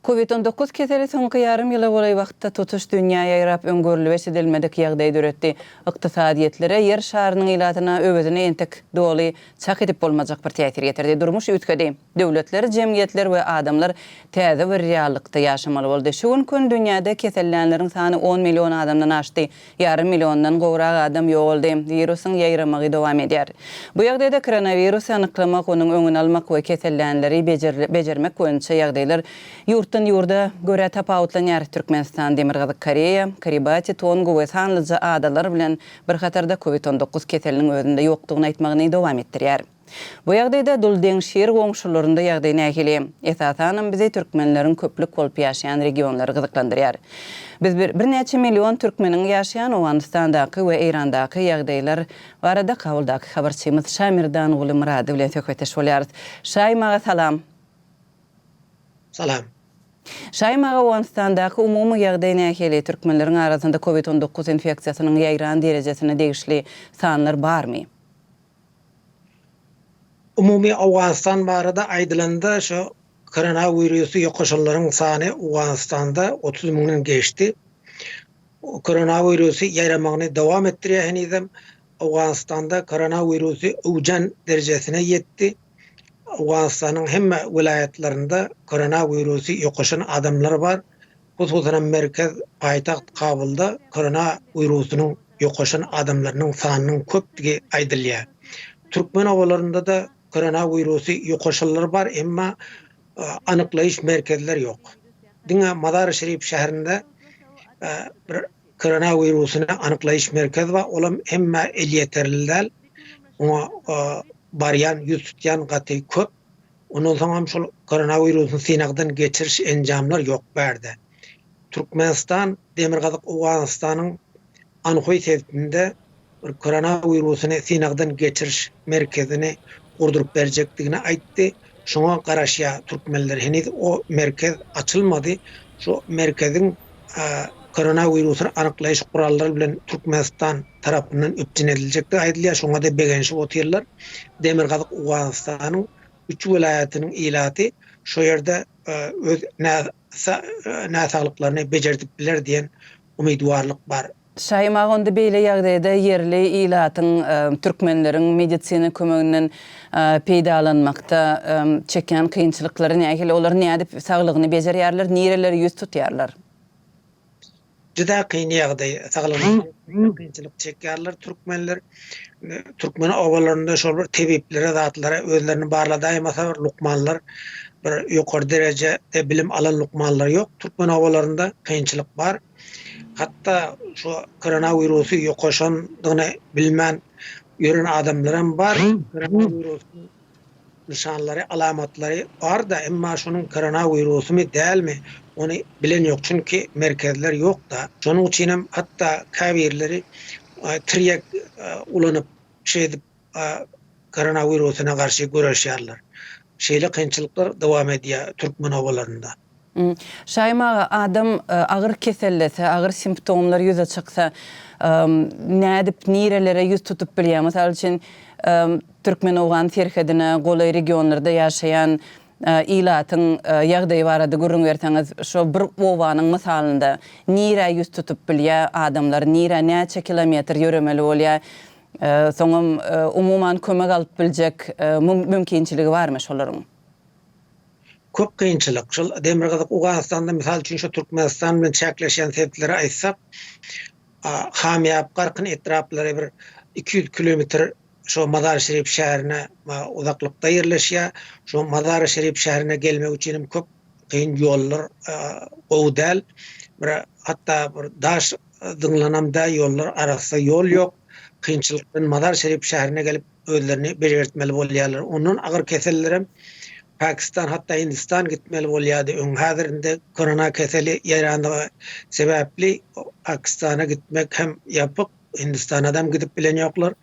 COVID-19 keseli soňky yarım ýyla bolay wagtda tutuş dünýäye ýarap öňgörülip edilmedik ýagdaý döretdi. Ykdysadiyetleri yer şarynyň ilatyna öwedine entek doly çak edip bolmajak bir täsir getirdi. Durmuş ütkedi. Döwletler, jemgyýetler we adamlar täze bir reallykda ýaşamaly boldy. Şu gün dünýäde kesellenleriň sany 10 million adamdan aşdy. Yarım milliondan gowrak adam ýogaldy. Virusyň ýaýramagy dowam edýär. Bu ýagdaýda koronavirus anyklamak, onuň öňüni almak we kesellenleri bejermek boýunça ýagdaýlar ýurda göre tapawutlanýar. Türkmenistan Demirgazyk Koreýa, Kiribati, Tongu we sanlyca adalar bilen bir hatarda COVID-19 keseliniň özünde ýokdugyny aýtmagyny dowam etdirýär. Bu ýagdaýda duldegşir goňşylarynda ýagdaý nähili. Esasan bizi türkmenleriň köplük bolup ýaşaýan regionlary gyzyklandyrýar. Biz birnäçe million türkmeniň ýaşaýan Owganystandaky we Eýrandaky ýagdaýlar barada Kabuldaky habarçymyz Şaýymerdan Guly Myrady bilen söhbetleşip bolýarys. Şaýmaga salam. Salam. Şaýmaga Owganystandaky umumy ýagdaý nähili? Türkmenleriň arasynda COVID-19 infeksiýasynyň ýaýran derejesine degişli sanlar barmy? Umumy Owganistan barada aýdylanda şu koronavirusy ýokaşanlaryň sany Owganistanda 30 000-dan geçdi. Koronavirusy ýaýramagyny dowam etdirýär. Henizem Owganistanda koronavirusy Owgan derejesine ýetdi. Owganistanyň hemme vilayatlarynda koronavirusy ýokaşan adamlar bar. Hususan merkez paýtaxt Kabulda koronavirusynyň ýokaşan adamlarynyň sanynyň köpligi aýdylýar. Türkmen owalarynda da koronavirusy ýokaşanlar bar, emma anyklaýyş merkezler ýok. Diňe Madar Şerif şäherinde bir koronavirusyny anyklaýyş merkezi bar. Olam hemme elýeterliler. Ona baryan, ýüz tutýan gaty köp. Ondan soň şol koronavirusyny synagdan geçiriş enjamlar ýok berdi. Türkmenistan Demirgazyk Owganystanyň anykoý sebäpinde bir koronavirusyny synagdan geçiriş merkezini urdurup berjekdigini aýtdy. Şoňa garaşa türkmenler heniz o merkez açylmady. Şu merkeziň koronavirusyny anyklaýyş kurallary bilen Türkmenistan tarapyndan üpjün ediljekdi aýdylýar. Şoňa da begenşip oturýarlar. Demirgazyk Owganystanyň 3 vilayatynyň ilaty şo ýerde öz näsalyklaryny bejertip biler diýen umydwarlyk bar. Şaýmaga onda beýle ýagdaýda ýerli ilatyň türkmenleriň medisina kömeginden peýdalanmakda çeken kynçylyklary nähili? Olar nädip saglygyny bejerýärler, nireleri ýüz tutýarlar? Juda kyn ýagdaý, saglygyny kynçylyk çekýärler türkmenler. Türkmen owalarynda şol bir tebiplere, zatlara özlerini barladaýmasa bir lukmanlar, bir ýokary derejede bilim alan lukmanlar ýok. Türkmen owalarynda kynçylyk bar. Hatta şu koronavirusy ýokaşandygyny bilmän ýören adamlar bar. Koronavirusy nişanlary, alamatlary bar da, emma şonuň koronavirusymy dälmi onu bilen ýok, çünki merkezler ýok da. Şonuň üçin hatta käbirleri tirýek ulanyp şeýdip koronavirusyna garşy göreşýärler. Şeýle kynçylyklar dowam edýär türkmen owalarynda. Şaýmaga adam agyr kesellese, agyr simptomlar ýüze çyksa, nädip nirelere ýüz tutup bilýär? Mesel üçin Türkmen owgan terhedine golay regionlarda ýaşaýan ilatyň ýagdaýy barada gürrüň berseňiz, şo bir owanyň mysalynda nire ýüz tutup bilýär adamlar, nire näçe kilometr ýöremeli bolýar? Soňam umuman kömek alyp biljek mümkinçiligi barmy şolaryň? Köp kynçylyk. Şol Demirgazyk Owganystanda misal üçin şu Türkmenistan bilen çäkleşen sebäpleri aýtsak, hamýap garkyn etraplary bir 200 kilometr şu Madar Şerif şäherine uzaklykda ýerleşýär. Şu Madar Şerif şäherine gelmek üçin köp kyn ýollar gowdal. Bir hatta bir daş dınglanamda ýollar arasynda ýol ýok. Kynçylykdan Madar Şerif şäherine gelip özlerini bejertmeli bolýarlar. Onun agyr keselleri Pakistan hatta Hindistan gitmeli bolýardy. Häzirinde korona keseli ýaýrandygy sebäpli Pakistana gitmek hem ýapyk, Hindistan'dan gidip bilen ýoklar.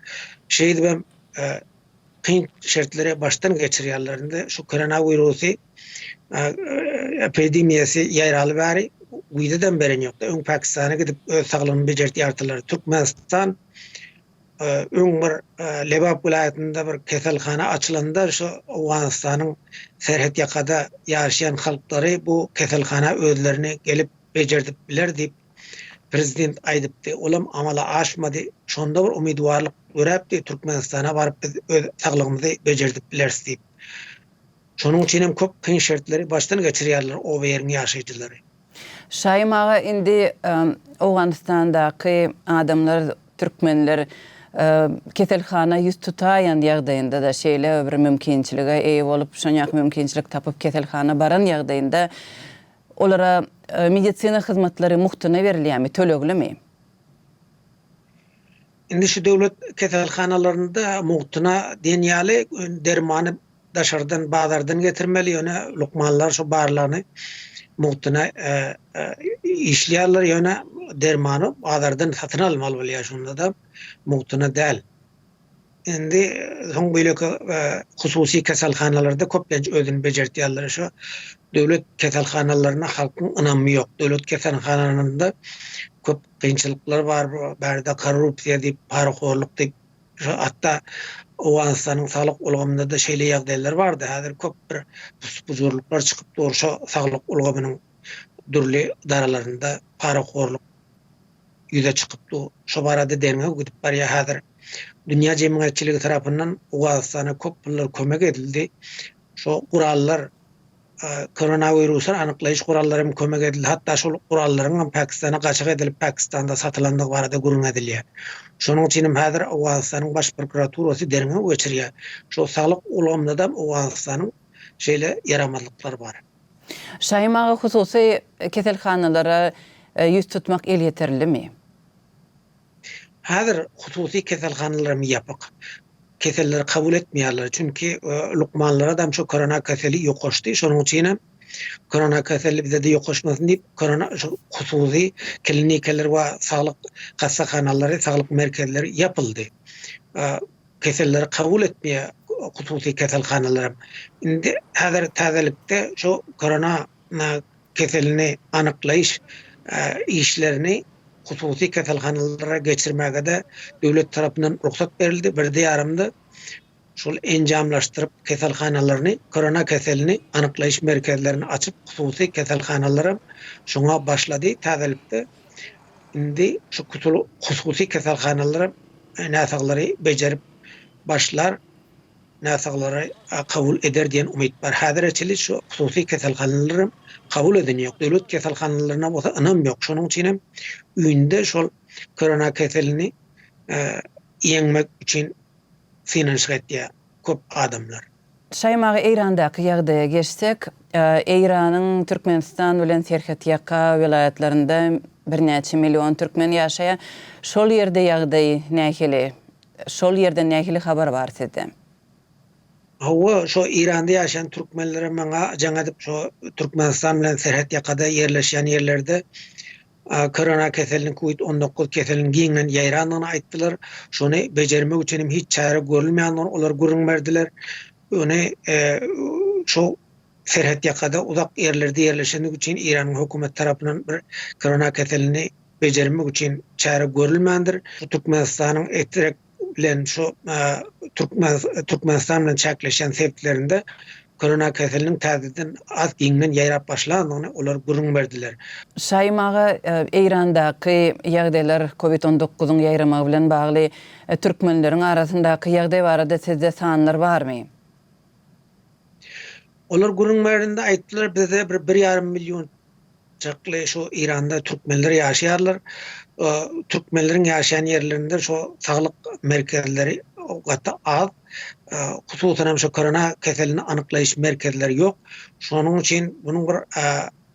Şeýdibem kyn şertlere baştan geçirýärlerinde şu koronavirusy epidemiýasy ýaýraly bäri güýdeden beren ýokda. Pakistana gidip öz saglygyny bejertýärdiler. Türkmenistan öňür Lebap vilayetinde bir keselhana açylanda şu Owganystanyň serhet ýakada ýaşaýan halklary bu keselhana özlerini gelip bejerdip biler diýip prezident aýdypdy. Olam amala aşmady. Şonda bir umidwarlyk göräpdi. Türkmenistana baryp biz öz saglygymyzy bejerdip bileriz diýip. Şonuň üçin hem köp kyn şertleri başdan geçirýärler o ýeriniň ýaşaýjylary. Şaýym ağa, indi Owganystandaky adamlar, türkmenler keselhana ýüz tutaýan ýagdaýynda da şeýle bir mümkinçilige eýe bolup, şonýak mümkinçilik tapyp keselhana baran ýagdaýynda olara medisina hyzmatlary muhtyna berilýärmi, töleglimi? Indi şu döwlet keselhanalarynda muhtyna denýäli dermany daşardan, bazardan getirmeli, ýöne lukmanlar şu barlaryny muhtyna işleýärler, ýöne dermany bazardan satyn almaly bolýar, şunda da muhtyna däl. Indi soň beýleki hususy keselhanalarda köplenç özüni bejertýärler. Şu döwlet keselhanalaryna halkyň ynamy ýok. Döwlet keselhanalaryna köp kynçylyklar bar, barada korrupsiýa diýip, paraxorluk diýip, hatda Owganystanyň saglyk ulgamynda da şeýle ýagdaýlar bardy. Häzir köp bir buzurluklar çykyp dur, şu saglyk ulgamynyň dürli daralarynda paraxorluk ýüze çykypdy. Şu barada derňe gidip barýar. Häzir dünýä jemgyýetçiligi tarapyndan Owganystana köp pullar kömek edildi. Şu gurallar koronavirusy anyklaýyş gurallary kömek edildi. Hatda şol gurallaryň Pakistana gaçyk edilip Pakistanda satylandygy barada gürrüň edilýär. Şonuň üçin hem häzir Owganystanyň baş prokuraturasy derňe geçirýär. Şo saglyk ulgamda da Owganystanyň şeýle yaramazlyklary bar. Şaýym ağa, hususy keselhanalara ýüz tutmak el ýeterlimi? Häzir hususy keselhanalary ýapyk. Keseller kabul etmeýärler. Çünki lukmanlara da şu korona keseli ýokaşdy. Şonuň üçin hem korona keseli bizde de ýokaşmasyn diýip korona hususy klinikalar we saglyk hastahanalary, saglyk merkezleri ýapyldy. Keseller kabul etmeýär hususy keselhanalar. Indi häzir täzelikde şu korona keselini anyklaýyş işlerini hususy keselhanalara geçirmäge de döwlet tarapyndan ruhsat berildi. Birde ýarymda şol enjamlaşdyryp keselhanalaryny, korona keselini anyklaýyş merkezlerini açyp hususy keselhanalara şoňa başlady täzelikde. Indi şu hususy keselhanalara näsaglary bejerip başlar, näsaglary kabul eder diýen umyt bar. Häzir eçili şu hususy keselhanalary kabul edilýär. Döwlet keselhanalaryna bolsa ynam ýok. Şonuň üçin hem üýünde şol korona keselini ýeňmek üçin finansiýa etýär köp adamlar. Şaýym ağa, Eýrandaky ýagdaýa geçsek, Eýranyň Türkmenistan bilen serhet ýaka vilayetlerinde birnäçe million türkmen ýaşaýar. Şol ýerde ýagdaý nähili? Şol ýerde nähili habar bar sizde? Hawa şu Eýranda ýaşaýan türkmenlere maňa jaňa dip şu Türkmenistan bilen serhet ýakada ýerleşýän ýerlerde korona keseliniň COVID-19 keseliniň giňişliginde ýaýranlygyny aýtdylar. Şonu bejermek üçin hem hiç çare görülmeýän olar gürrüň berdiler. Öne şu serhet ýakada uzak ýerlerde ýerleşenlik üçin Eýranyň hökümet tarapyndan bir korona keselini bejermek üçin çare görülmändir. Türkmenistanyň etrek bilen şu Türkmenistan bilen çäkleşen seplerinde korona keseliniň täzeden az giňden ýaýrap başlandygyny olar gürrüň berdiler. Şaýym ağa, Eýrandaky ýagdaýlar COVID-19-yň ýaýramagy bilen bagly türkmenleriň arasyndaky ýagdaý barada sizde sanlar barmy? Olar gürrüň berdiňde aýtdylar, bizde 1,5 million çakly şu Eýranda türkmenler ýaşaýarlar. Türkmenleriň ýaşaýan ýerlerinde şu saglyk merkezleri gata az. Hususan şu korona keselini anyklaýyş merkezleri ýok. Şonuň üçin bunyň bir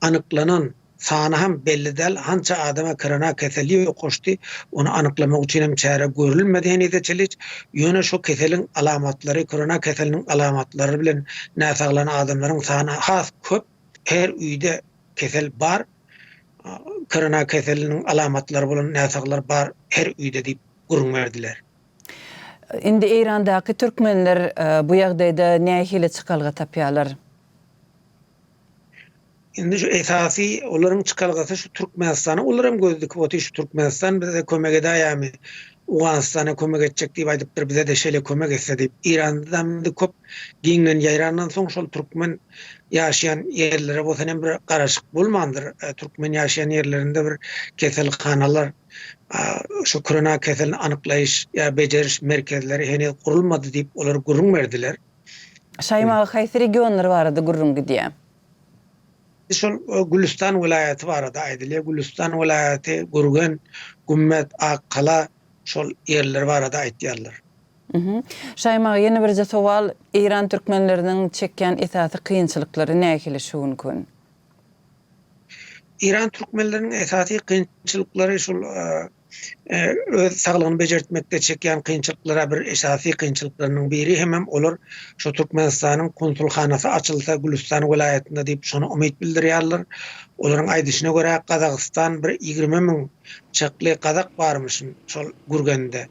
anyklanan sany hem belli däl. Hança adama korona keseli ýokaşdy, onu anyklamak üçin hem çare görülmediğini de çelik. Ýöne şu keseliň alamatlary, korona keseliniň alamatlary bilen näsaglanan adamlaryň sany has köp. Her üýde kesel bar. Korona keseliniň alamatlary bolan näsaglar bar her üýde diýip gürrüň berdiler. Indi Eýrandaky türkmenler bu ýagdaýda nähili çykalga tapýarlar? Indi şu esasy olaryň çykalgasy şu Türkmenistany olaram gözlük boti şu Türkmenistan bize kömek edýärmi? Owganystana kömek etjek diýip aýdypdyr, bize de şeýle kömek etse diýip. Eýrandan köp giňden ýaýrandan soň şol türkmen ýaşaýan ýerlere bolsa hem bir garaşyk bolmandyr. Türkmen ýaşaýan ýerlerinde bir keselhanalar, şu korona keselini anyklaýyş ýa bejeriş merkezleri henüz kurulmady diýip olar gürrüň berdiler. Şaýmagy haýsy regionlar barada gürrüň diýär? Şol Gülistan vilayeti barada aýdylýar. Gülistan vilayeti, Gürgen, Gümmet, Akkala şol ýerler barada aýdýarlar. Şaýmagy ýene bir sowal, Eýran türkmenleriniň çekýän esasy kynçylyklary nähili şuňkun? Eýran türkmenleriniň esasy kynçylyklary şol öz saglygyny bejertmekde çekýän kynçylyklary bir esasy kynçylyklarynyň biri hemem olar şu Türkmenistanyň konsulhanasy açylsa Gülistan vilayetinde diýip şonu umyt bildirýärler. Olaryň aýdyşyna görä Kazakystan bir 20.000 çakly kazak barmyşyn şol Gürgende.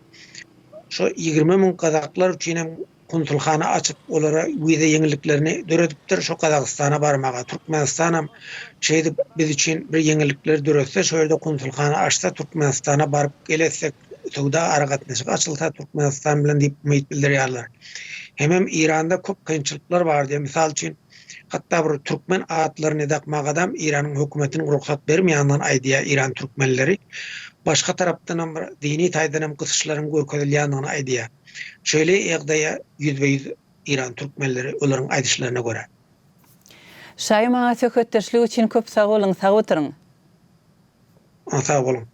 Şu 20.000 kazaklar üçin hem konsulhana açyp olara wize ýeňilliklerini döredipdir şu Kazakystana barmaga. Türkmenistan hem şeýdi biz üçin bir ýeňillikler döretse şöýde konsulhana açsa Türkmenistana baryp geletsek söwda aragatnaşyk açylsa Türkmenistan bilen diýip umyt bildirýärler. Hemem Eýranda köp kynçylyklar bar diýip misal üçin hatta bir türkmen atlaryny dakmak adam Eýranyň hökümetiniň ruhsat bermeýändigiň aýdýar Eýran türkmenleri. Başga tarapdan hem dini taýdan hem gysyşlaryň görkezilýändigini aýdýar. Şöyle ýagdaýa 100% Eýran türkmenleri olaryň aýdyşlaryna görä. Şaýmagy söhbetdeşlik üçin köp sag bolun, sag oturuň. Sag bolun.